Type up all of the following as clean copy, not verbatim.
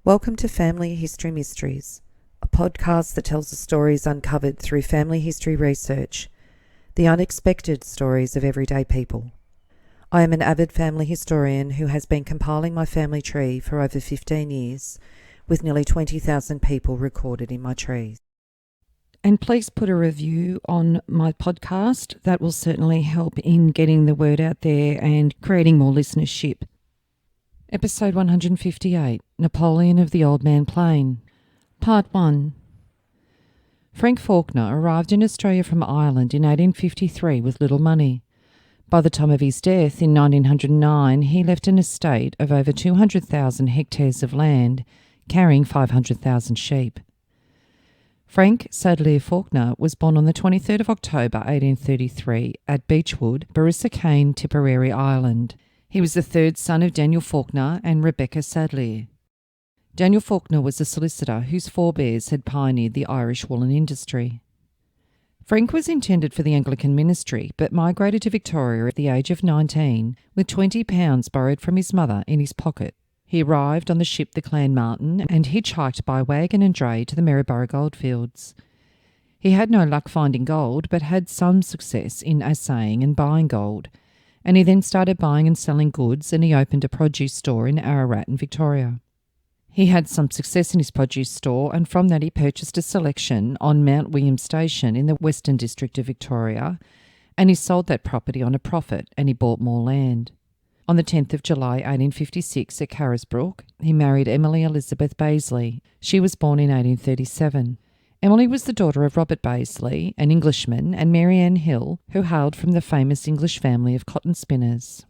Welcome to Family History Mysteries, a podcast that tells the stories uncovered through family history research, the unexpected stories of everyday people. I am an avid family historian who has been compiling my family tree for over 15 years, with nearly 20,000 people recorded in my trees. And please put a review on my podcast. That will certainly help in getting the word out there and creating more listenership. Episode 158, Napoleon of the Old Man Plain. Part 1. Franc Falkiner arrived in Australia from Ireland in 1853 with little money. By the time of his death in 1909, he left an estate of over 200,000 hectares of land, carrying 500,000 sheep. Franc Falkiner was born on the 23rd of October 1833 at Beechwood, Barissacane, Tipperary, Ireland. He was the third son of Daniel Falkiner and Rebecca Sadleir. Daniel Falkiner was a solicitor whose forebears had pioneered the Irish woolen industry. Franc was intended for the Anglican ministry, but migrated to Victoria at the age of 19 with £20 borrowed from his mother in his pocket. He arrived on the ship the Clanmartin and hitchhiked by wagon and dray to the Maryborough goldfields. He had no luck finding gold, but had some success in assaying and buying gold, and he then started buying and selling goods, and he opened a produce store in Ararat in Victoria. He had some success in his produce store, and from that he purchased a selection on Mount William Station in the Western District of Victoria, and he sold that property on a profit, and he bought more land. On the 10th of July 1856 at Carisbrook, he married Emily Elizabeth Bazley. She was born in 1837. Emily was the daughter of Robert Bazley, an Englishman, and Mary Ann Hill, who hailed from the famous English family of cotton spinners.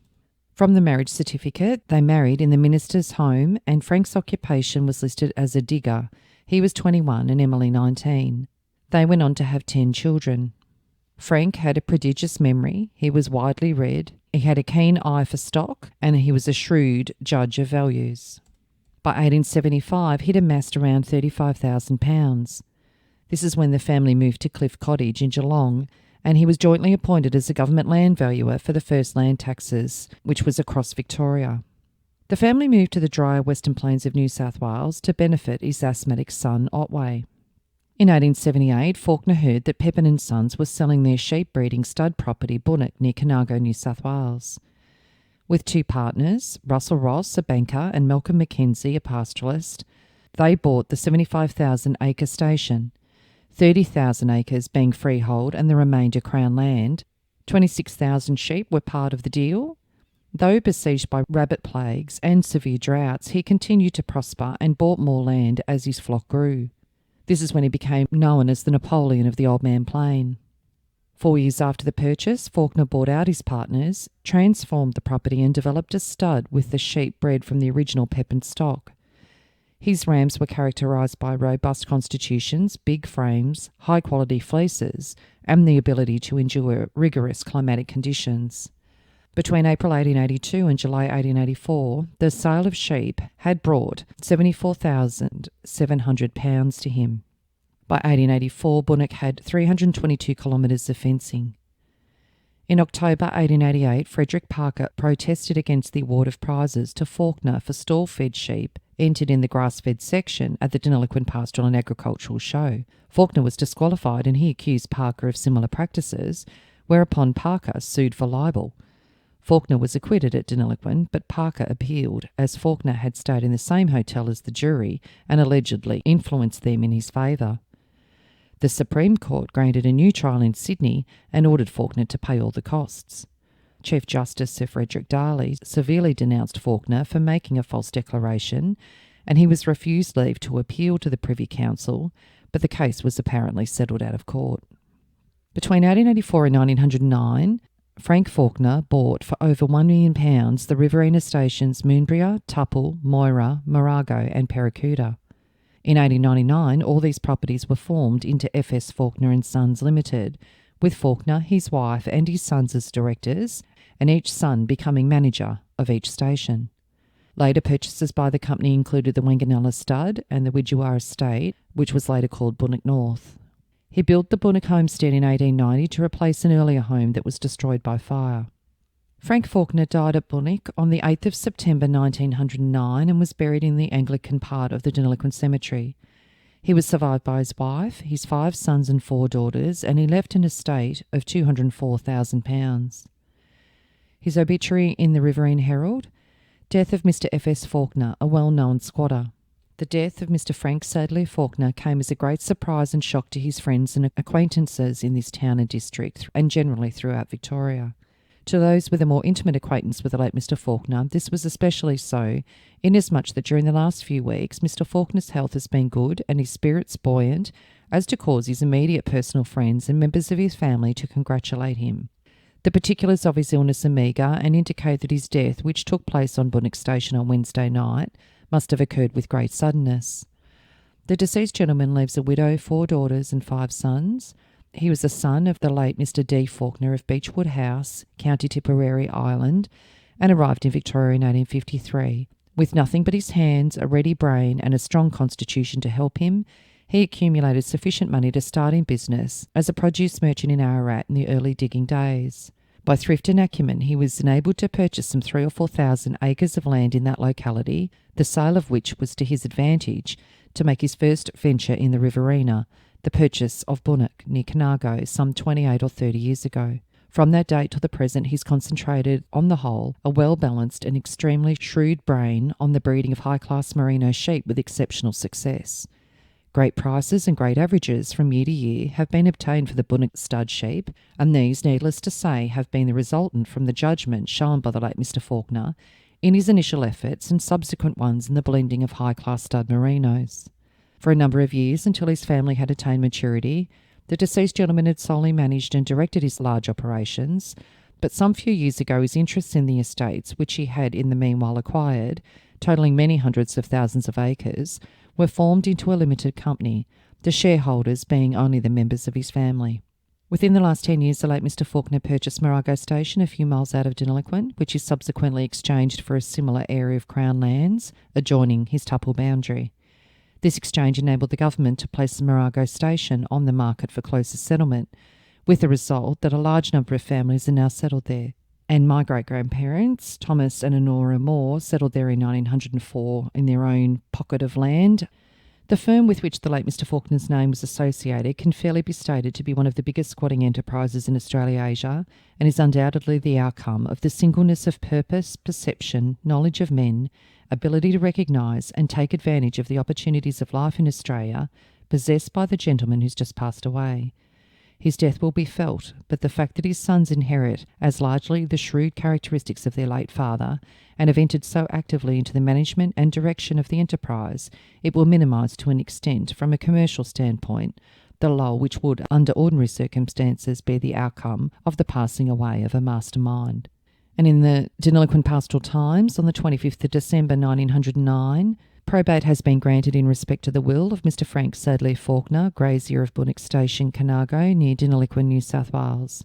From the marriage certificate, they married in the minister's home, and Franc's occupation was listed as a digger. He was 21 and Emily 19. They went on to have 10 children. Franc had a prodigious memory. He was widely read. He had a keen eye for stock, and he was a shrewd judge of values. By 1875, he'd amassed around £35,000. This is when the family moved to Cliff Cottage in Geelong, and he was jointly appointed as a government land valuer for the first land taxes, which was across Victoria. The family moved to the drier Western Plains of New South Wales to benefit his asthmatic son, Otway. In 1878, Falkiner heard that Pepin & Sons was selling their sheep breeding stud property Bunnock near Conago, New South Wales. With two partners, Russell Ross, a banker, and Malcolm Mackenzie, a pastoralist, they bought the 75,000-acre station, 30,000 acres being freehold and the remainder Crown land. 26,000 sheep were part of the deal. Though besieged by rabbit plagues and severe droughts, he continued to prosper and bought more land as his flock grew. This is when he became known as the Napoleon of the Old Man Plain. 4 years after the purchase, Falkiner bought out his partners, transformed the property and developed a stud with the sheep bred from the original Pepin stock. His rams were characterised by robust constitutions, big frames, high-quality fleeces, and the ability to endure rigorous climatic conditions. Between April 1882 and July 1884, the sale of sheep had brought £74,700 to him. By 1884, Bunnock had 322 kilometres of fencing. In October 1888, Frederick Parker protested against the award of prizes to Falkiner for stall-fed sheep entered in the grass-fed section at the Deniliquin Pastoral and Agricultural Show. Falkiner was disqualified and he accused Parker of similar practices, whereupon Parker sued for libel. Falkiner was acquitted at Deniliquin, but Parker appealed, as Falkiner had stayed in the same hotel as the jury and allegedly influenced them in his favour. The Supreme Court granted a new trial in Sydney and ordered Falkiner to pay all the costs. Chief Justice Sir Frederick Darley severely denounced Falkiner for making a false declaration, and he was refused leave to appeal to the Privy Council, but the case was apparently settled out of court. Between 1884 and 1909, Franc Falkiner bought for over £1 million the Riverina stations Moonbria, Tupple, Moira, Morago and Perracuda. In 1899, all these properties were formed into FS Falkiner and Sons Limited, with Falkiner, his wife and his sons as directors, and each son becoming manager of each station. Later purchases by the company included the Wanganella Stud and the Widgewar Estate, which was later called Bunnock North. He built the Bunnock homestead in 1890 to replace an earlier home that was destroyed by fire. Franc Falkiner died at Bunnock on the 8th of September 1909 and was buried in the Anglican part of the Deniliquin Cemetery. He was survived by his wife, his 5 sons and 4 daughters, and he left an estate of £204,000. His obituary in the Riverine Herald: death of Mr. F.S. Falkiner, a well-known squatter. The death of Mr. Frank Sadler Falkiner came as a great surprise and shock to his friends and acquaintances in this town and district, and generally throughout Victoria. To those with a more intimate acquaintance with the late Mr. Falkiner, this was especially so, inasmuch that during the last few weeks Mr. Falkiner's health has been good and his spirits buoyant, as to cause his immediate personal friends and members of his family to congratulate him. The particulars of his illness are meagre and indicate that his death, which took place on Bunnock Station on Wednesday night, must have occurred with great suddenness. The deceased gentleman leaves a widow, 4 daughters and 5 sons. He was a son of the late Mr. D. Falkiner of Beechwood House, County Tipperary, Ireland, and arrived in Victoria in 1853. With nothing but his hands, a ready brain and a strong constitution to help him, he accumulated sufficient money to start in business as a produce merchant in Ararat in the early digging days. By thrift and acumen, he was enabled to purchase some 3,000 or 4,000 acres of land in that locality, the sale of which was to his advantage, to make his first venture in the Riverina, the purchase of Bunnock, near Carnargo, some 28 or 30 years ago. From that date to the present, he's concentrated, on the whole, a well-balanced and extremely shrewd brain on the breeding of high-class merino sheep with exceptional success. Great prices and great averages from year to year have been obtained for the Bunnock stud sheep, and these, needless to say, have been the resultant from the judgment shown by the late Mr. Falkiner in his initial efforts and subsequent ones in the blending of high-class stud merinos. For a number of years, until his family had attained maturity, the deceased gentleman had solely managed and directed his large operations, but some few years ago his interests in the estates, which he had in the meanwhile acquired, totalling many hundreds of thousands of acres, were formed into a limited company, the shareholders being only the members of his family. Within the last 10 years, the late Mr. Falkiner purchased Marago Station a few miles out of Deniliquin, which is subsequently exchanged for a similar area of Crown lands adjoining his Tupple boundary. This exchange enabled the government to place the Marago Station on the market for closer settlement, with the result that a large number of families are now settled there. And my great-grandparents, Thomas and Honora Moore, settled there in 1904 in their own pocket of land. The firm with which the late Mr. Falkiner's name was associated can fairly be stated to be one of the biggest squatting enterprises in Australasia, and is undoubtedly the outcome of the singleness of purpose, perception, knowledge of men, ability to recognise and take advantage of the opportunities of life in Australia, possessed by the gentleman who's just passed away. His death will be felt, but the fact that his sons inherit as largely the shrewd characteristics of their late father, and have entered so actively into the management and direction of the enterprise, it will minimise to an extent, from a commercial standpoint, the lull which would, under ordinary circumstances, be the outcome of the passing away of a mastermind. And in the Deniliquin Pastoral Times, on the 25th of December 1909, probate has been granted in respect to the will of Mr. Frank Sadler Falkiner, grazier of Bunnock Station, Carnargo, near Deniliquin, New South Wales.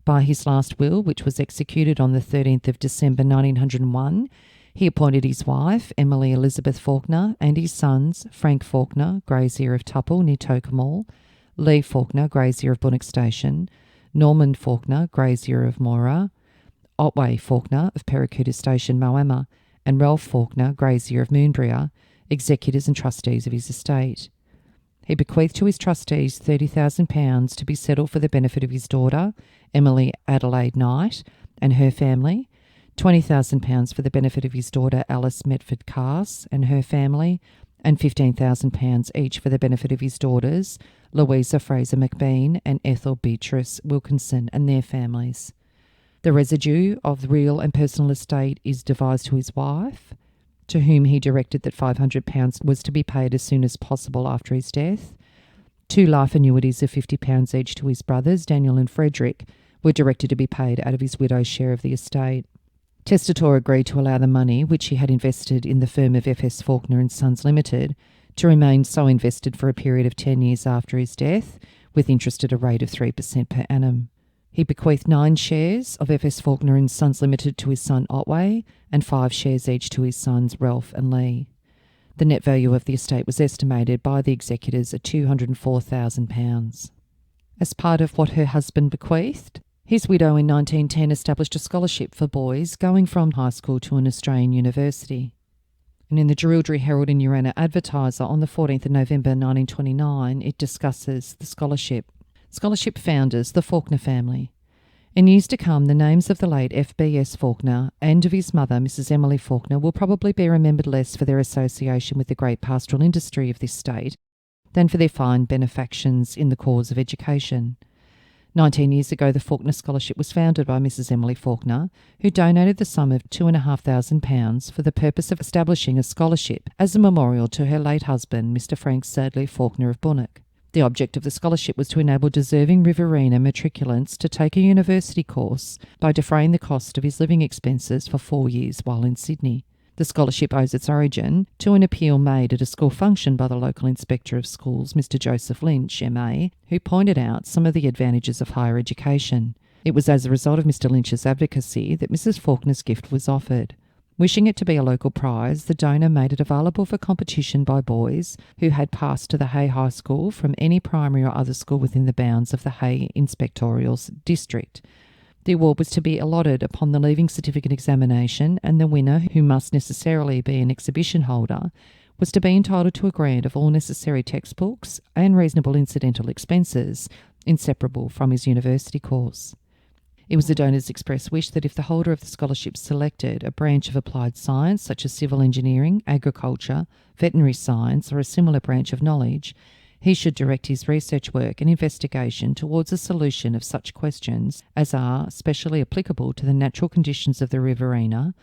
By his last will, which was executed on the 13th of December 1901, he appointed his wife, Emily Elizabeth Falkiner, and his sons, Frank Falkiner, grazier of Tupple, near Tocumwal, Lee Falkiner, grazier of Bunnock Station, Norman Falkiner, grazier of Moira, Otway Falkiner of Perracuda Station, Moama, and Ralph Falkiner, grazier of Moonbria, executors and trustees of his estate. He bequeathed to his trustees £30,000 to be settled for the benefit of his daughter, Emily Adelaide Knight, and her family, £20,000 for the benefit of his daughter, Alice Medford Cass, and her family, and £15,000 each for the benefit of his daughters, Louisa Fraser McBean and Ethel Beatrice Wilkinson, and their families. The residue of the real and personal estate is devised to his wife, to whom he directed that £500 was to be paid as soon as possible after his death. 2 life annuities of £50 each to his brothers, Daniel and Frederick, were directed to be paid out of his widow's share of the estate. Testator agreed to allow the money, which he had invested in the firm of F.S. Falkiner and Sons Limited, to remain so invested for a period of 10 years after his death, with interest at a rate of 3% per annum. He bequeathed 9 shares of F.S. Falkiner and Sons Limited to his son Otway, and 5 shares each to his sons Ralph and Lee. The net value of the estate was estimated by the executors at £204,000. As part of what her husband bequeathed, His widow in 1910 established a scholarship for boys going from high school to an Australian university. And in the Jerilderie Herald and Urana Advertiser on the 14th of November 1929, it discusses the scholarship. Scholarship founders, the Falkiner family. In years to come, the names of the late F.B.S. Falkiner and of his mother, Mrs. Emily Falkiner, will probably be remembered less for their association with the great pastoral industry of this state than for their fine benefactions in the cause of education. 19 years ago, the Falkiner Scholarship was founded by Mrs. Emily Falkiner, who donated the sum of £2,500 for the purpose of establishing a scholarship as a memorial to her late husband, Mr. Franc Falkiner of Bunnock. The object of the scholarship was to enable deserving Riverina matriculants to take a university course by defraying the cost of his living expenses for 4 years while in Sydney. The scholarship owes its origin to an appeal made at a school function by the local Inspector of Schools, Mr. Joseph Lynch, MA, who pointed out some of the advantages of higher education. It was as a result of Mr. Lynch's advocacy that Mrs. Falkiner's gift was offered. Wishing it to be a local prize, the donor made it available for competition by boys who had passed to the Hay High School from any primary or other school within the bounds of the Hay Inspectorial District. The award was to be allotted upon the leaving certificate examination, and the winner, who must necessarily be an exhibition holder, was to be entitled to a grant of all necessary textbooks and reasonable incidental expenses, inseparable from his university course. It was the donor's express wish that if the holder of the scholarship selected a branch of applied science, such as civil engineering, agriculture, veterinary science, or a similar branch of knowledge, he should direct his research work and investigation towards a solution of such questions as are specially applicable to the natural conditions of the Riverina,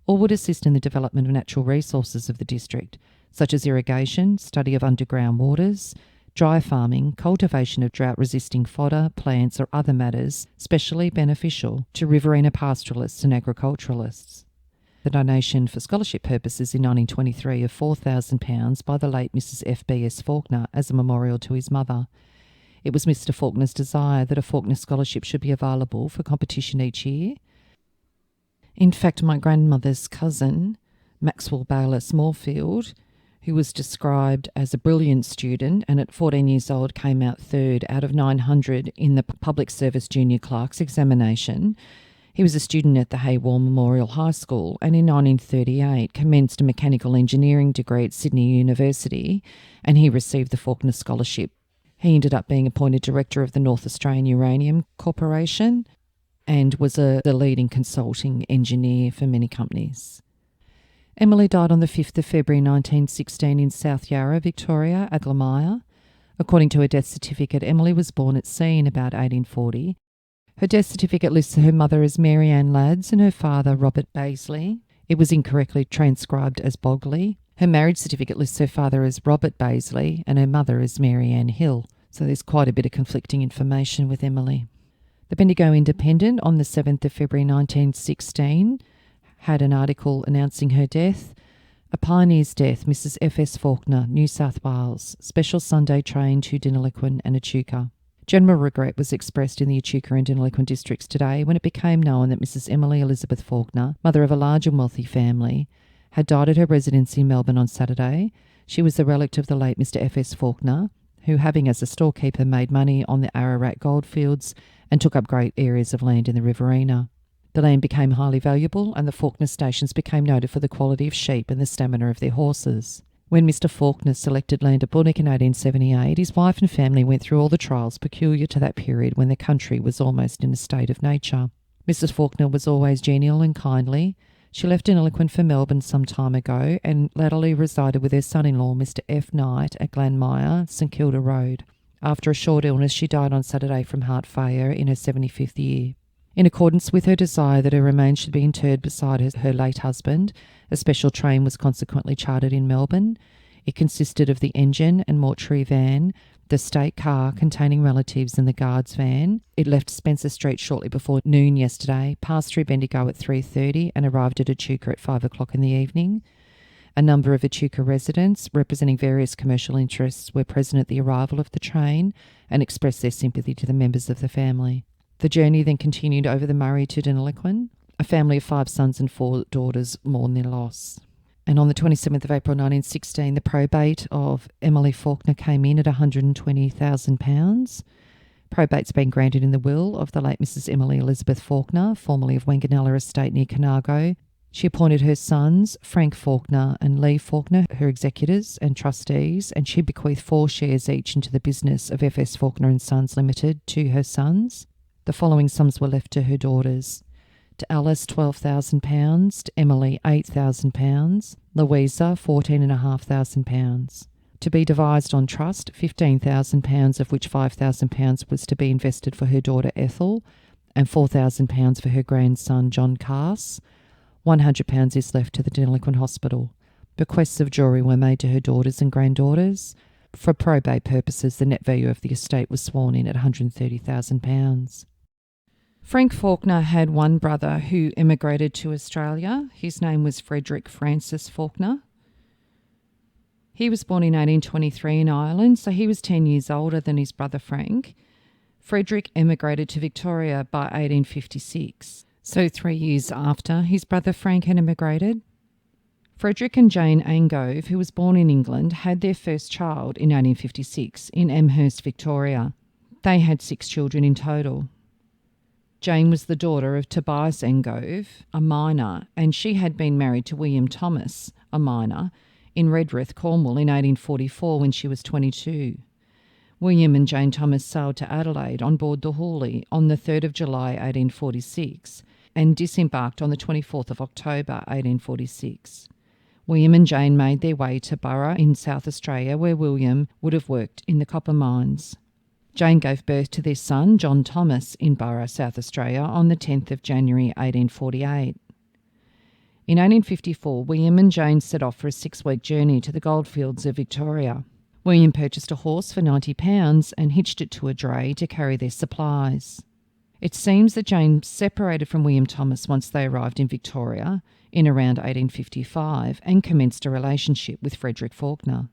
or would assist in the development of natural resources of the district, such as irrigation, study of underground waters, dry farming, cultivation of drought-resisting fodder, plants or other matters specially beneficial to Riverina pastoralists and agriculturalists. The donation for scholarship purposes in 1923 of £4,000 by the late Mrs. F.B.S. Falkiner as a memorial to his mother. It was Mr. Falkiner's desire that a Falkiner scholarship should be available for competition each year. In fact, my grandmother's cousin, Maxwell Bayliss Moorfield, who was described as a brilliant student and at 14 years old came out third out of 900 in the Public Service Junior Clerks examination. He was a student at the Haywall Memorial High School and in 1938 commenced a mechanical engineering degree at Sydney University, and he received the Falkiner Scholarship. He ended up being appointed director of the North Australian Uranium Corporation and was the leading consulting engineer for many companies. Emily died on the 5th of February 1916 in South Yarra, Victoria, Aglamire. According to her death certificate, Emily was born at sea in about 1840. Her death certificate lists her mother as Mary Ann Lads and her father Robert Baisley. It was incorrectly transcribed as Bogley. Her marriage certificate lists her father as Robert Baisley and her mother as Mary Ann Hill. So there's quite a bit of conflicting information with Emily. The Bendigo Independent on the 7th of February 1916 had an article announcing her death. A pioneer's death, Mrs. F.S. Falkiner, New South Wales, special Sunday train to Deniliquin and Echuca. General regret was expressed in the Echuca and Deniliquin districts today when it became known that Mrs. Emily Elizabeth Falkiner, mother of a large and wealthy family, had died at her residence in Melbourne on Saturday. She was the relict of the late Mr. F.S. Falkiner, who, having as a storekeeper made money on the Ararat goldfields and took up great areas of land in the Riverina. The land became highly valuable and the Falkiner stations became noted for the quality of sheep and the stamina of their horses. When Mr. Falkiner selected land at Bunnock in 1878, his wife and family went through all the trials peculiar to that period when the country was almost in a state of nature. Mrs. Falkiner was always genial and kindly. She left Deniliquin for Melbourne some time ago and latterly resided with her son-in-law, Mr. F. Knight, at Glenmire, St Kilda Road. After a short illness, she died on Saturday from heart failure in her 75th year. In accordance with her desire that her remains should be interred beside her late husband, a special train was consequently chartered in Melbourne. It consisted of the engine and mortuary van, the state car containing relatives and the guards van. It left Spencer Street shortly before noon yesterday, passed through Bendigo at 3:30 and arrived at Echuca at 5 o'clock in the evening. A number of Echuca residents, representing various commercial interests, were present at the arrival of the train and expressed their sympathy to the members of the family. The journey then continued over the Murray to Deniliquin. A family of 5 sons and 4 daughters mourned their loss. And on the 27th of April 1916, the probate of Emily Falkiner came in at £120,000. Probate's been granted in the will of the late Mrs. Emily Elizabeth Falkiner, formerly of Wanganella Estate near Carnargo. She appointed her sons, Franc Falkiner and Lee Falkiner, her executors and trustees, and she bequeathed 4 shares each into the business of F.S. Falkiner and Sons Limited to her sons. The following sums were left to her daughters: to Alice £12,000, to Emily £8,000, Louisa £14,500. To be devised on trust, £15,000, of which £5,000 was to be invested for her daughter Ethel, and £4,000 for her grandson John Carse. £100 is left to the delinquent hospital. Bequests of jewellery were made to her daughters and granddaughters. For probate purposes, the net value of the estate was sworn in at £130,000. Franc Falkiner had one brother who emigrated to Australia. His name was Frederick Francis Falkiner. He was born in 1823 in Ireland, so he was 10 years older than his brother Frank. Frederick emigrated to Victoria by 1856, so 3 years after his brother Frank had emigrated. Frederick and Jane Angove, who was born in England, had their first child in 1856 in Amherst, Victoria. They had 6 children in total. Jane was the daughter of Tobias Angove, a miner, and she had been married to William Thomas, a miner, in Redruth, Cornwall in 1844 when she was 22. William and Jane Thomas sailed to Adelaide on board the Hawley on the 3rd of July 1846 and disembarked on the 24th of October 1846. William and Jane made their way to Burra in South Australia, where William would have worked in the copper mines. Jane gave birth to their son, John Thomas, in Burra, South Australia on the 10th of January 1848. In 1854, William and Jane set off for a 6-week journey to the goldfields of Victoria. William purchased a horse for £90 and hitched it to a dray to carry their supplies. It seems that Jane separated from William Thomas once they arrived in Victoria in around 1855 and commenced a relationship with Frederick Falkiner.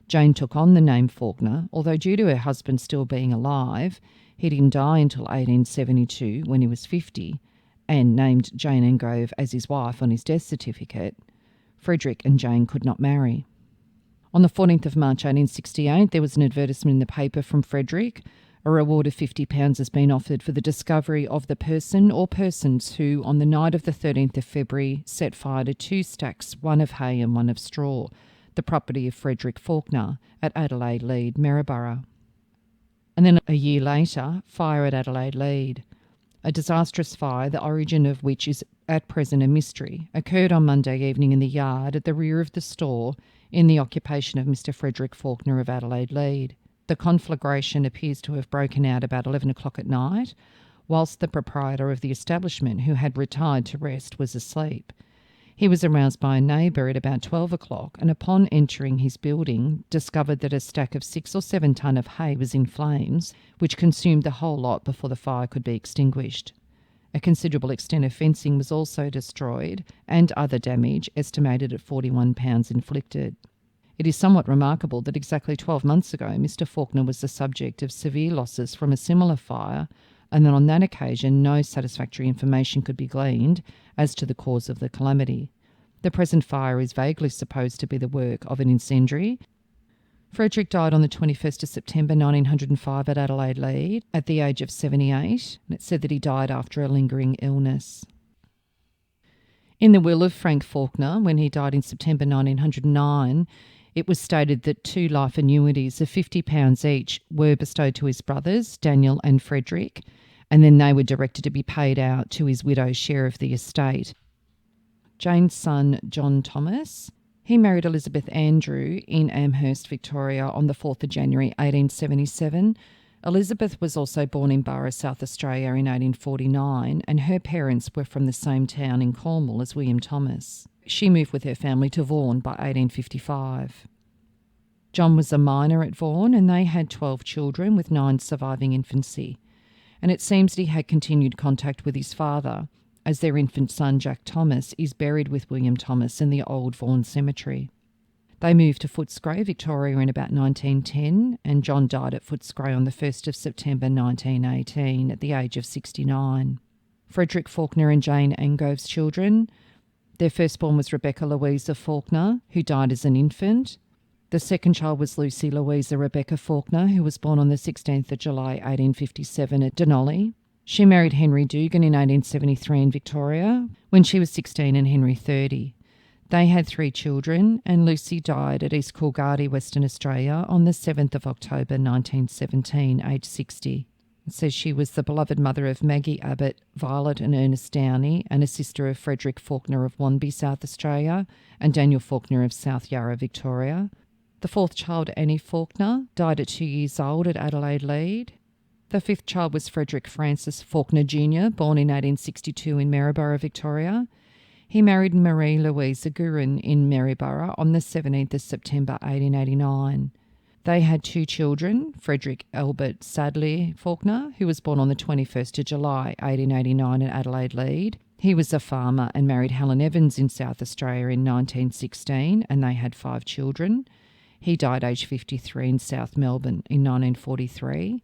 Jane took on the name Falkiner, although due to her husband still being alive, he didn't die until 1872 when he was 50, and named Jane Angove as his wife on his death certificate. Frederick and Jane could not marry. On the 14th of March 1868, there was an advertisement in the paper from Frederick. A reward of £50 has been offered for the discovery of the person or persons who, on the night of the 13th of February, set fire to 2 stacks, one of hay and one of straw, the property of Frederick Falkiner at Adelaide Lead, Maryborough. And then a year later, fire at Adelaide Lead. A disastrous fire, the origin of which is at present a mystery, occurred on Monday evening in the yard at the rear of the store in the occupation of Mr. Frederick Falkiner of Adelaide Lead. The conflagration appears to have broken out about 11 o'clock at night, whilst the proprietor of the establishment, who had retired to rest, was asleep. He was aroused by a neighbour at about 12 o'clock and upon entering his building discovered that a stack of 6 or 7 tonne of hay was in flames, which consumed the whole lot before the fire could be extinguished. A considerable extent of fencing was also destroyed and other damage estimated at £41 inflicted. It is somewhat remarkable that exactly 12 months ago Mr. Falkiner was the subject of severe losses from a similar fire, and that on that occasion no satisfactory information could be gleaned as to the cause of the calamity. The present fire is vaguely supposed to be the work of an incendiary. Frederick died on the 21st of September 1905 at Adelaide Lead at the age of 78, and it's said that he died after a lingering illness. In the will of Franc Falkiner, when he died in September 1909, it was stated that 2 life annuities of £50 each were bestowed to his brothers, Daniel and Frederick, and then they were directed to be paid out to his widow's share of the estate. Jane's son, John Thomas, he married Elizabeth Andrew in Amherst, Victoria on the 4th of January 1877. Elizabeth was also born in Burra, South Australia in 1849, and her parents were from the same town in Cornwall as William Thomas. She moved with her family to Vaughan by 1855. John was a miner at Vaughan, and they had 12 children, with 9 surviving infancy. And it seems that he had continued contact with his father, as their infant son, Jack Thomas, is buried with William Thomas in the old Vaughan cemetery. They moved to Footscray, Victoria in about 1910, and John died at Footscray on the 1st of September 1918 at the age of 69. Frederick Falkiner and Jane Angove's children. Their firstborn was Rebecca Louisa Falkiner, who died as an infant. The second child was Lucy Louisa Rebecca Falkiner, who was born on the 16th of July 1857 at Denali. She married Henry Dugan in 1873 in Victoria when she was 16 and Henry 30. They had 3 children, and Lucy died at East Coolgardie, Western Australia on the 7th of October 1917, aged 60. It says she was the beloved mother of Maggie Abbott, Violet and Ernest Downey, and a sister of Frederick Falkiner of Wanby, South Australia, and Daniel Falkiner of South Yarra, Victoria. The 4th child, Annie Falkiner, died at 2 years old at Adelaide Lead. The 5th child was Frederick Francis Falkiner Jr., born in 1862 in Maryborough, Victoria. He married Marie Louisa Guerin in Maryborough on the 17th of September 1889. They had 2 children, Frederick Albert Sadler Falkiner, who was born on the 21st of July 1889 at Adelaide Lead. He was a farmer and married Helen Evans in South Australia in 1916, and they had 5 children. He died aged 53 in South Melbourne in 1943.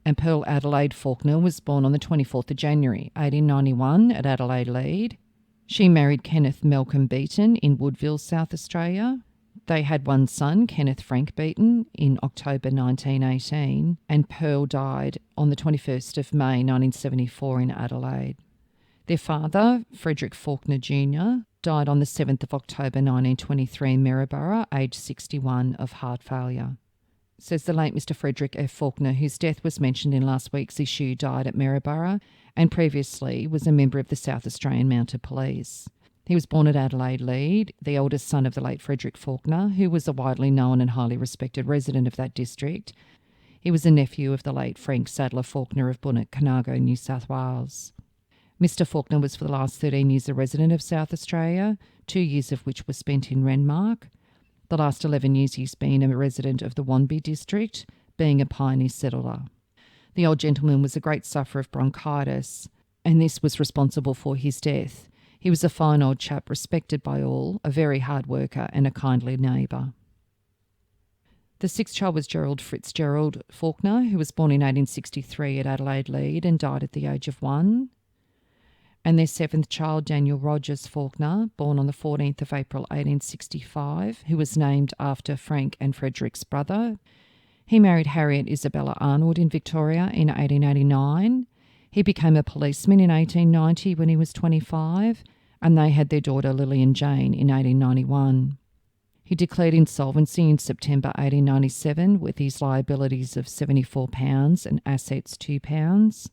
And Pearl Adelaide Falkiner was born on the 24th of January 1891 at Adelaide Lead. She married Kenneth Malcolm Beaton in Woodville, South Australia. They had 1 son, Kenneth Frank Beaton, in October 1918, and Pearl died on the 21st of May 1974 in Adelaide. Their father, Frederick Falkiner Jr., died on the 7th of October 1923 in Maryborough, aged 61, of heart failure. It says the late Mr. Frederick F. Falkiner, whose death was mentioned in last week's issue, died at Maryborough and previously was a member of the South Australian Mounted Police. He was born at Adelaide Lead, the eldest son of the late Frederick Falkiner, who was a widely known and highly respected resident of that district. He was a nephew of the late Frank Sadler Falkiner of Bunnock, Conago, New South Wales. Mr. Falkiner was for the last 13 years a resident of South Australia, 2 years of which were spent in Renmark. The last 11 years he's been a resident of the Wanby district, being a pioneer settler. The old gentleman was a great sufferer of bronchitis, and this was responsible for his death. He was a fine old chap, respected by all, a very hard worker and a kindly neighbour. The 6th child was Gerald Fitzgerald Falkiner, who was born in 1863 at Adelaide Lead and died at the age of 1. And their 7th child, Daniel Rogers Falkiner, born on the 14th of April 1865, who was named after Frank and Frederick's brother. He married Harriet Isabella Arnold in Victoria in 1889. He became a policeman in 1890 when he was 25, and they had their daughter Lillian Jane in 1891. He declared insolvency in September 1897 with his liabilities of £74 and assets £2.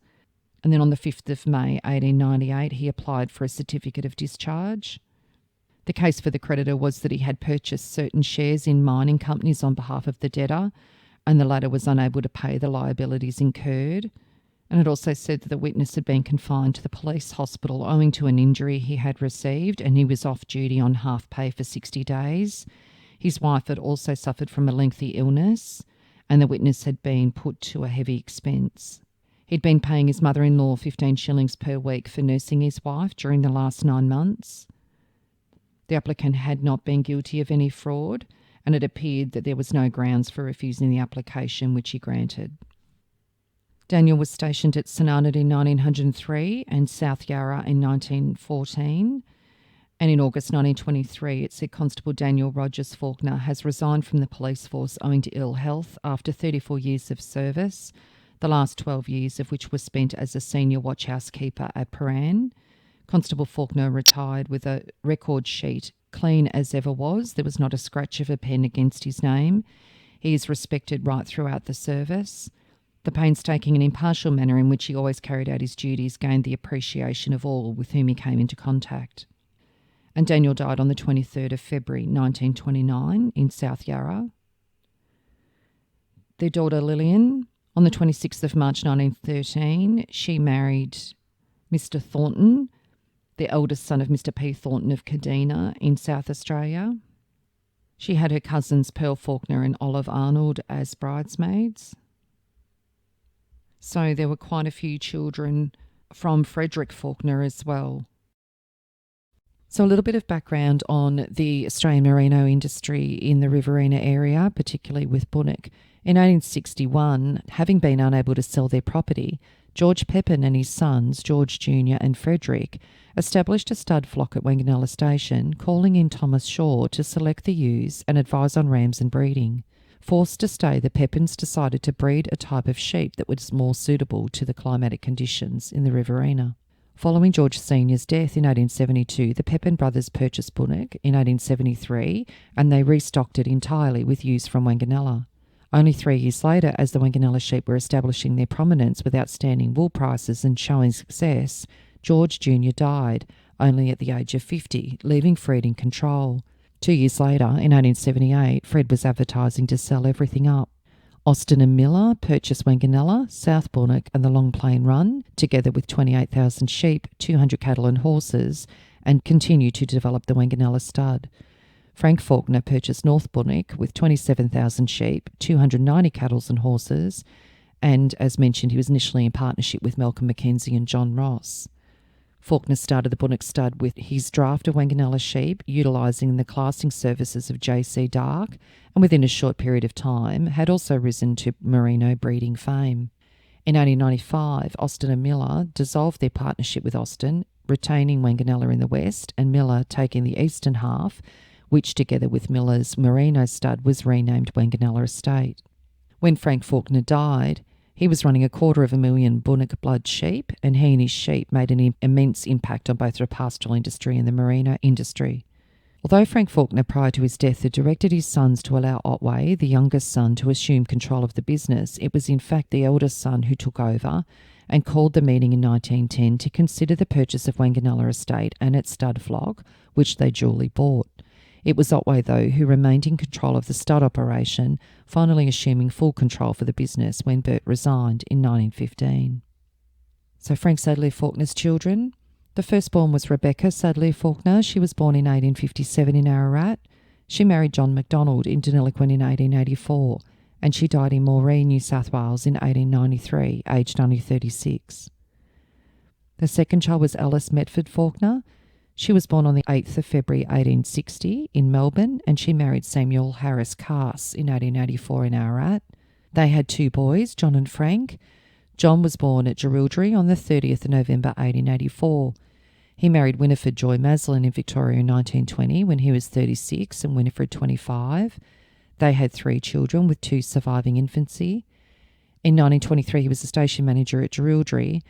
And then on the 5th of May 1898, he applied for a certificate of discharge. The case for the creditor was that he had purchased certain shares in mining companies on behalf of the debtor, and the latter was unable to pay the liabilities incurred. And it also said that the witness had been confined to the police hospital owing to an injury he had received, and he was off duty on half pay for 60 days. His wife had also suffered from a lengthy illness, and the witness had been put to a heavy expense. He'd been paying his mother-in-law 15 shillings per week for nursing his wife during the last 9 months. The applicant had not been guilty of any fraud, and it appeared that there was no grounds for refusing the application, which he granted. Daniel was stationed at St Arnaud in 1903 and South Yarra in 1914. And in August 1923, it said Constable Daniel Rogers Falkiner has resigned from the police force owing to ill health after 34 years of service, the last 12 years of which were spent as a senior watch housekeeper at Paran. Constable Falkiner retired with a record sheet clean as ever was. There was not a scratch of a pen against his name. He is respected right throughout the service. The painstaking and impartial manner in which he always carried out his duties gained the appreciation of all with whom he came into contact. And Daniel died on the 23rd of February 1929 in South Yarra. Their daughter Lillian, on the 26th of March 1913, she married Mr. Thornton, the eldest son of Mr. P. Thornton of Kadina in South Australia. She had her cousins Pearl Falkiner and Olive Arnold as bridesmaids. So there were quite a few children from Frederick Falkiner as well. So a little bit of background on the Australian merino industry in the Riverina area, particularly with Bunnock. In 1861, having been unable to sell their property, George Pepin and his sons, George Jr. and Frederick, established a stud flock at Wanganella Station, calling in Thomas Shaw to select the ewes and advise on rams and breeding. Forced to stay, the Pepins decided to breed a type of sheep that was more suitable to the climatic conditions in the Riverina. Following George Sr.'s death in 1872, the Pepin brothers purchased Bunnock in 1873 and they restocked it entirely with ewes from Wanganella. Only 3 years later, as the Wanganella sheep were establishing their prominence with outstanding wool prices and showing success, George Jr. died, only at the age of 50, leaving Fred in control. 2 years later, in 1878, Fred was advertising to sell everything up. Austin and Miller purchased Wanganella, South Bunnock and the Long Plain Run, together with 28,000 sheep, 200 cattle and horses, and continued to develop the Wanganella stud. Franc Falkiner purchased North Bunnock with 27,000 sheep, 290 cattle and horses, and as mentioned, he was initially in partnership with Malcolm Mackenzie and John Ross. Falkiner started the Bunnock stud with his draft of Wanganella sheep, utilising the classing services of J.C. Dark, and within a short period of time had also risen to merino breeding fame. In 1895, Austin and Miller dissolved their partnership with Austin, retaining Wanganella in the west and Miller taking the eastern half, which together with Miller's merino stud was renamed Wanganella Estate. When Franc Falkiner died, he was running 250,000 Bunnock blood sheep, and he and his sheep made an immense impact on both the pastoral industry and the merino industry. Although Franc Falkiner, prior to his death, had directed his sons to allow Otway, the youngest son, to assume control of the business, it was in fact the eldest son who took over and called the meeting in 1910 to consider the purchase of Wanganella Estate and its stud flock, which they duly bought. It was Otway, though, who remained in control of the stud operation, finally assuming full control for the business when Bert resigned in 1915. So Frank Sadleir Falkiner's children. The firstborn was Rebecca Sadleir Falkiner. She was born in 1857 in Ararat. She married John MacDonald in Deniliquin in 1884, and she died in Moree, New South Wales in 1893, aged only 36. The second child was Alice Metford Falkiner. She was born on the 8th of February 1860 in Melbourne, and she married Samuel Harris Cass in 1884 in Ararat. They had 2 boys, John and Frank. John was born at Jerilderie on the 30th of November 1884. He married Winifred Joy Maslin in Victoria in 1920 when he was 36 and Winifred 25. They had 3 children with 2 surviving infancy. In 1923 he was a station manager at Jerilderie.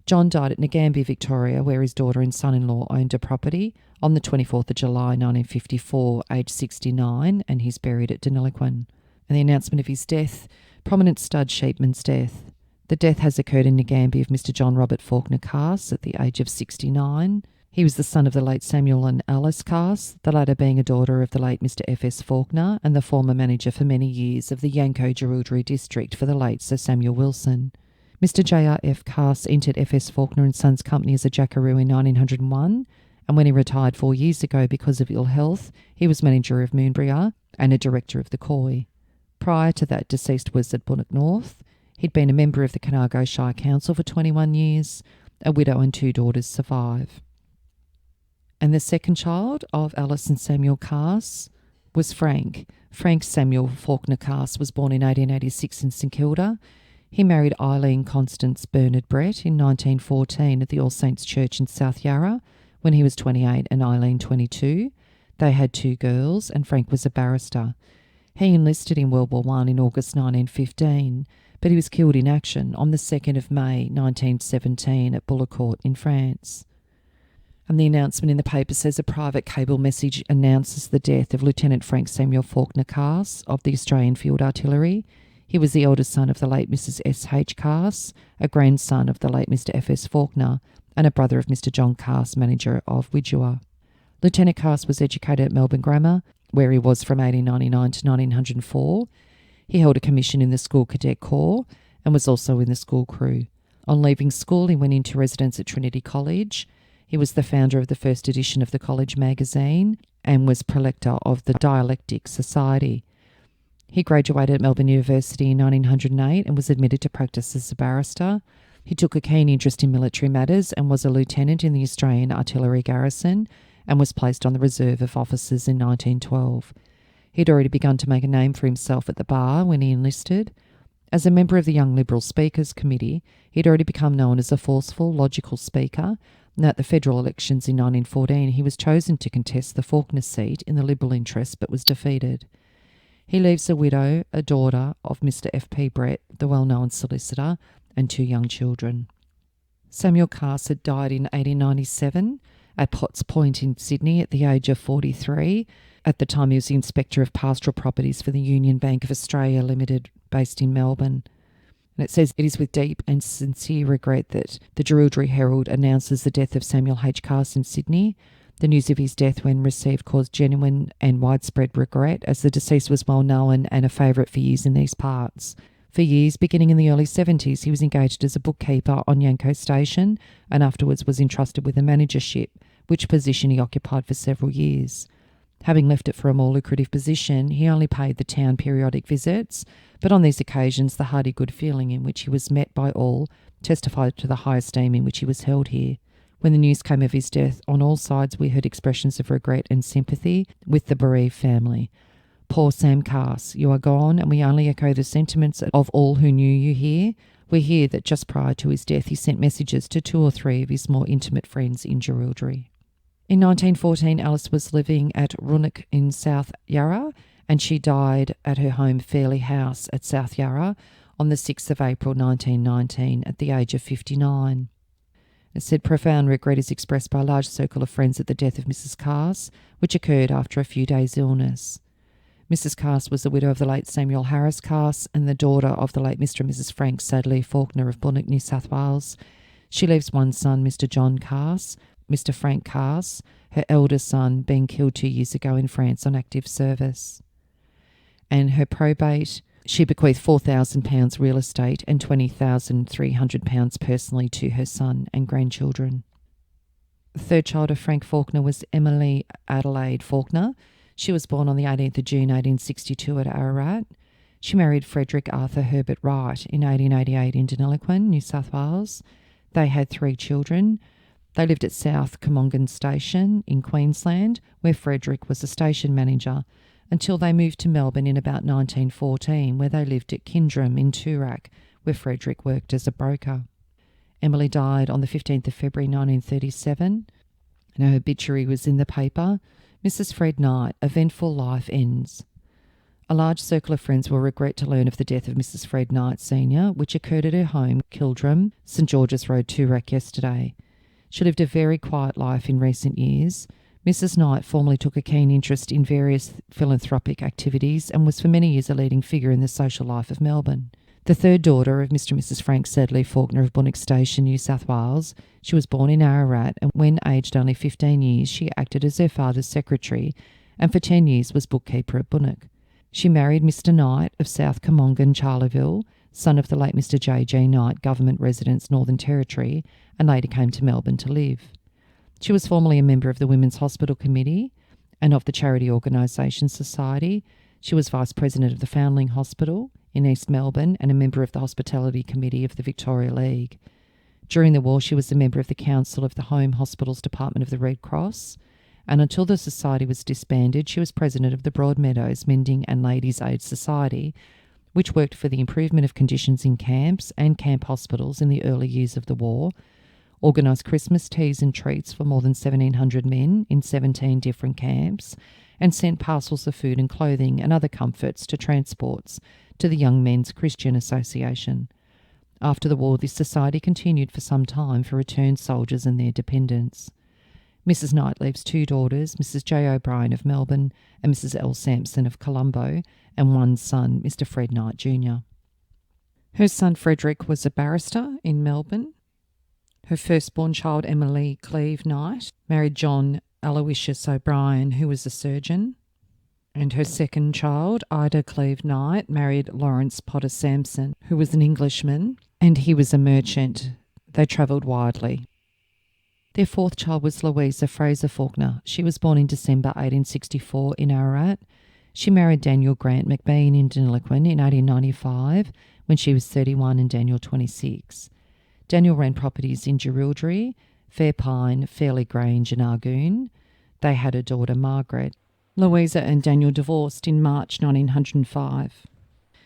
John died at Nagambie, Victoria, where his daughter and son-in-law owned a property, on the 24th of July 1954, aged 69, and he's buried at Deniliquin. And the announcement of his death, prominent stud sheepman's death. The death has occurred in Nagambie of Mr. John Robert Falkiner Cass at the age of 69. He was the son of the late Samuel and Alice Cass, the latter being a daughter of the late Mr. F.S. Falkiner and the former manager for many years of the Yanco Jerilderie district for the late Sir Samuel Wilson. Mr. J.R.F. Cass entered F.S. Falkiner and Sons Company as a jackaroo in 1901, and when he retired 4 years ago because of ill health, he was manager of Moonbria and a director of the Koi. Prior to that, deceased was at Bunnock North. He'd been a member of the Carnargo Shire Council for 21 years. A widow and 2 daughters survive. And the second child of Alice and Samuel Cass was Frank. Frank Samuel Falkiner Cass was born in 1886 in St Kilda. He married Eileen Constance Bernard Brett in 1914 at the All Saints Church in South Yarra when he was 28 and Eileen 22. They had 2 girls and Frank was a barrister. He enlisted in World War I in August 1915, but he was killed in action on the 2nd of May 1917 at Bullecourt in France. And the announcement in the paper says a private cable message announces the death of Lieutenant Frank Samuel Falkiner Cass of the Australian Field Artillery. He was the eldest son of the late Mrs. S.H. Cass, a grandson of the late Mr. F.S. Falkiner, and a brother of Mr. John Cass, manager of Widgewa. Lieutenant Cass was educated at Melbourne Grammar, where he was from 1899 to 1904. He held a commission in the School Cadet Corps and was also in the school crew. On leaving school, he went into residence at Trinity College. He was the founder of the first edition of the college magazine and was prelector of the Dialectic Society. He graduated at Melbourne University in 1908 and was admitted to practice as a barrister. He took a keen interest in military matters and was a lieutenant in the Australian Artillery Garrison and was placed on the reserve of officers in 1912. He'd already begun to make a name for himself at the bar when he enlisted. As a member of the Young Liberal Speakers Committee, he'd already become known as a forceful, logical speaker, and at the federal elections in 1914 he was chosen to contest the Falkiner seat in the Liberal interest but was defeated. He leaves a widow, a daughter of Mr. F.P. Brett, the well-known solicitor, and 2 young children. Samuel Carse had died in 1897 at Potts Point in Sydney at the age of 43. At the time he was the Inspector of Pastoral Properties for the Union Bank of Australia Limited, based in Melbourne. And it says, "It is with deep and sincere regret that the Jerilderie Herald announces the death of Samuel H. Carse in Sydney. The news of his death when received caused genuine and widespread regret, as the deceased was well known and a favourite for years in these parts. For years, beginning in the early 70s, he was engaged as a bookkeeper on Yanco Station and afterwards was entrusted with a managership, which position he occupied for several years. Having left it for a more lucrative position, he only paid the town periodic visits, but on these occasions the hearty good feeling in which he was met by all testified to the high esteem in which he was held here. When the news came of his death, on all sides we heard expressions of regret and sympathy with the bereaved family. Poor Sam Carse, you are gone, and we only echo the sentiments of all who knew you here. We hear that just prior to his death he sent messages to 2 or 3 of his more intimate friends in Jerilderie." In 1914, Alice was living at Roanoke in South Yarra, and she died at her home Fairley House at South Yarra on the 6th of April 1919 at the age of 59. It said profound regret is expressed by a large circle of friends at the death of Mrs. Carse, which occurred after a few days' illness. Mrs. Carse was the widow of the late Samuel Harris Carse and the daughter of the late Mr. and Mrs. Franc Falkiner of Bunnock, New South Wales. She leaves one son, Mr. John Carse, Mr. Frank Carse, her eldest son being killed 2 years ago in France on active service. And her probate, she bequeathed £4,000 real estate and £20,300 personally to her son and grandchildren. The third child of Franc Falkiner was Emily Adelaide Falkiner. She was born on the 18th of June 1862 at Ararat. She married Frederick Arthur Herbert Wright in 1888 in Deniliquin, New South Wales. They had 3 children. They lived at South Comongan Station in Queensland, where Frederick was a station manager, until they moved to Melbourne in about 1914, where they lived at Kindram in Toorak, where Frederick worked as a broker. Emily died on the 15th of February 1937, and her obituary was in the paper. Mrs. Fred Knight, eventful life ends. A large circle of friends will regret to learn of the death of Mrs. Fred Knight Sr., which occurred at her home, Kildram, St George's Road, Toorak, yesterday. She lived a very quiet life in recent years. Mrs. Knight formerly took a keen interest in various philanthropic activities and was for many years a leading figure in the social life of Melbourne. The third daughter of Mr. and Mrs. Frank Falkiner of Bunnock Station, New South Wales, she was born in Ararat, and when aged only 15 years, she acted as her father's secretary and for 10 years was bookkeeper at Bunnock. She married Mr. Knight of South Comongan, Charleville, son of the late Mr. J.G. Knight, Government Residence, Northern Territory, and later came to Melbourne to live. She was formerly a member of the Women's Hospital Committee and of the Charity Organisation Society. She was Vice President of the Foundling Hospital in East Melbourne and a member of the Hospitality Committee of the Victoria League. During the war, she was a member of the Council of the Home Hospitals Department of the Red Cross, and until the society was disbanded, she was President of the Broadmeadows Mending and Ladies' Aid Society, which worked for the improvement of conditions in camps and camp hospitals in the early years of the war, organised Christmas teas and treats for more than 1,700 men in 17 different camps, and sent parcels of food and clothing and other comforts to transports to the Young Men's Christian Association. After the war, this society continued for some time for returned soldiers and their dependents. Mrs. Knight leaves 2 daughters, Mrs. J. O'Brien of Melbourne and Mrs. L. Sampson of Colombo, and one son, Mr. Fred Knight Jr. Her son Frederick was a barrister in Melbourne. Her firstborn child, Emily Cleve Knight, married John Aloysius O'Brien, who was a surgeon. And her second child, Ida Cleve Knight, married Lawrence Potter Sampson, who was an Englishman, and he was a merchant. They travelled widely. Their fourth child was Louisa Fraser Falkiner. She was born in December 1864 in Ararat. She married Daniel Grant McBean in Deniliquin in 1895 when she was 31 and Daniel 26. Daniel ran properties in Jerilderie, Fairpine, Fairley Grange and Argoon. They had a daughter, Margaret. Louisa and Daniel divorced in March 1905.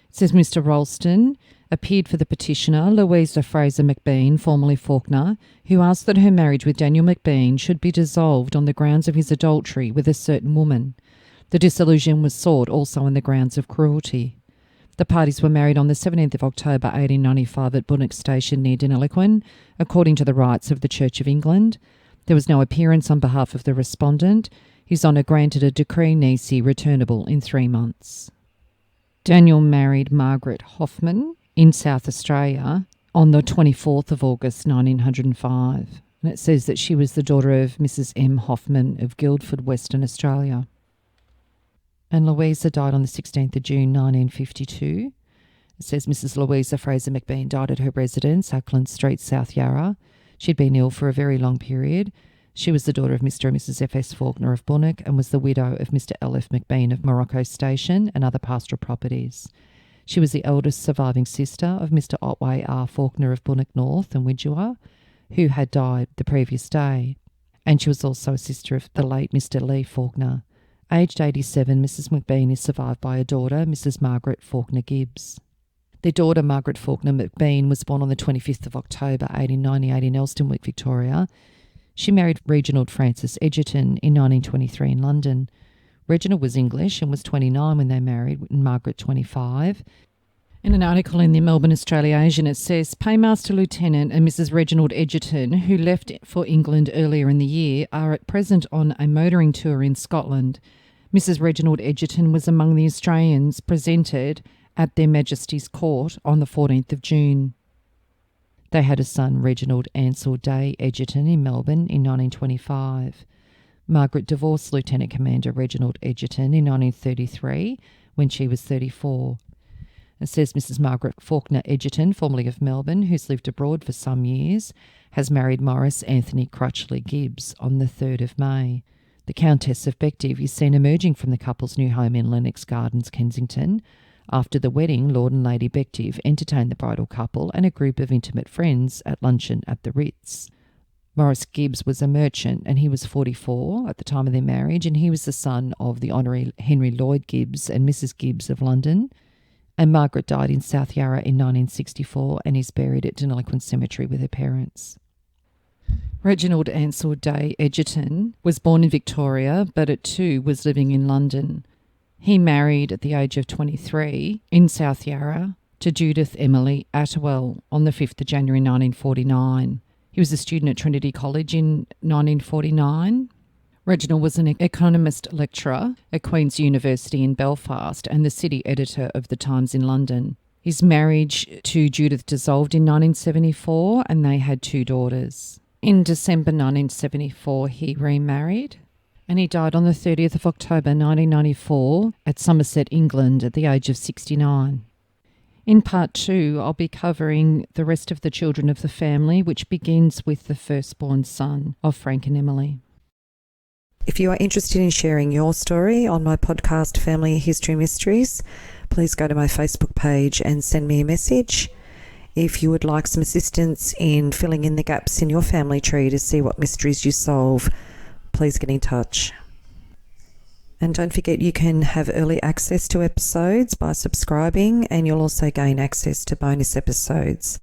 It says Mr. Ralston appeared for the petitioner, Louisa Fraser McBean, formerly Falkiner, who asked that her marriage with Daniel McBean should be dissolved on the grounds of his adultery with a certain woman. The dissolution was sought also on the grounds of cruelty. The parties were married on the 17th of October 1895 at Bunnock Station near Deniliquin, according to the rites of the Church of England. There was no appearance on behalf of the respondent. His Honour granted a decree nisi returnable in 3 months. Daniel married Margaret Hoffman in South Australia on the 24th of August 1905. And it says that she was the daughter of Mrs. M. Hoffman of Guildford, Western Australia. And Louisa died on the 16th of June 1952. It says Mrs. Louisa Fraser McBean died at her residence, Auckland Street, South Yarra. She'd been ill for a very long period. She was the daughter of Mr. and Mrs. F.S. Falkiner of Bunnock and was the widow of Mr. L.F. McBean of Morocco Station and other pastoral properties. She was the eldest surviving sister of Mr. Otway R. Falkiner of Bunnock North and Widgewa, who had died the previous day, and she was also a sister of the late Mr. Lee Falkiner. Aged 87, Mrs. McBean is survived by a daughter, Mrs. Margaret Falkiner Gibbs. Their daughter, Margaret Falkiner McBean, was born on the 25th of October 1898 in Elstonwick, Victoria. She married Reginald Francis Egerton in 1923 in London. Reginald was English and was 29 when they married, and Margaret 25. In an article in the Melbourne Australian, it says, Paymaster Lieutenant and Mrs. Reginald Egerton, who left for England earlier in the year, are at present on a motoring tour in Scotland. Mrs. Reginald Egerton was among the Australians presented at Their Majesty's Court on the 14th of June. They had a son, Reginald Ansell Day Egerton, in Melbourne in 1925. Margaret divorced Lieutenant Commander Reginald Egerton in 1933 when she was 34. It says Mrs. Margaret Falkiner Egerton, formerly of Melbourne, who's lived abroad for some years, has married Morris Anthony Crutchley Gibbs on the 3rd of May. The Countess of Bective is seen emerging from the couple's new home in Lennox Gardens, Kensington. After the wedding, Lord and Lady Bective entertained the bridal couple and a group of intimate friends at luncheon at the Ritz. Morris Gibbs was a merchant and he was 44 at the time of their marriage, and he was the son of the Honorary Henry Lloyd Gibbs and Mrs. Gibbs of London. And Margaret died in South Yarra in 1964 and is buried at Deniliquin Cemetery with her parents. Reginald Ansell Day Egerton was born in Victoria, but at 2 was living in London. He married at the age of 23 in South Yarra to Judith Emily Attewell on the 5th of January 1949. He was a student at Trinity College in 1949. Reginald was an economist lecturer at Queen's University in Belfast and the city editor of The Times in London. His marriage to Judith dissolved in 1974 and they had 2 daughters. In December 1974, he remarried and he died on the 30th of October 1994 at Somerset, England, at the age of 69. In part 2, I'll be covering the rest of the children of the family, which begins with the firstborn son of Frank and Emily. If you are interested in sharing your story on my podcast, Family History Mysteries, please go to my Facebook page and send me a message. If you would like some assistance in filling in the gaps in your family tree to see what mysteries you solve, please get in touch. And don't forget, you can have early access to episodes by subscribing, and you'll also gain access to bonus episodes.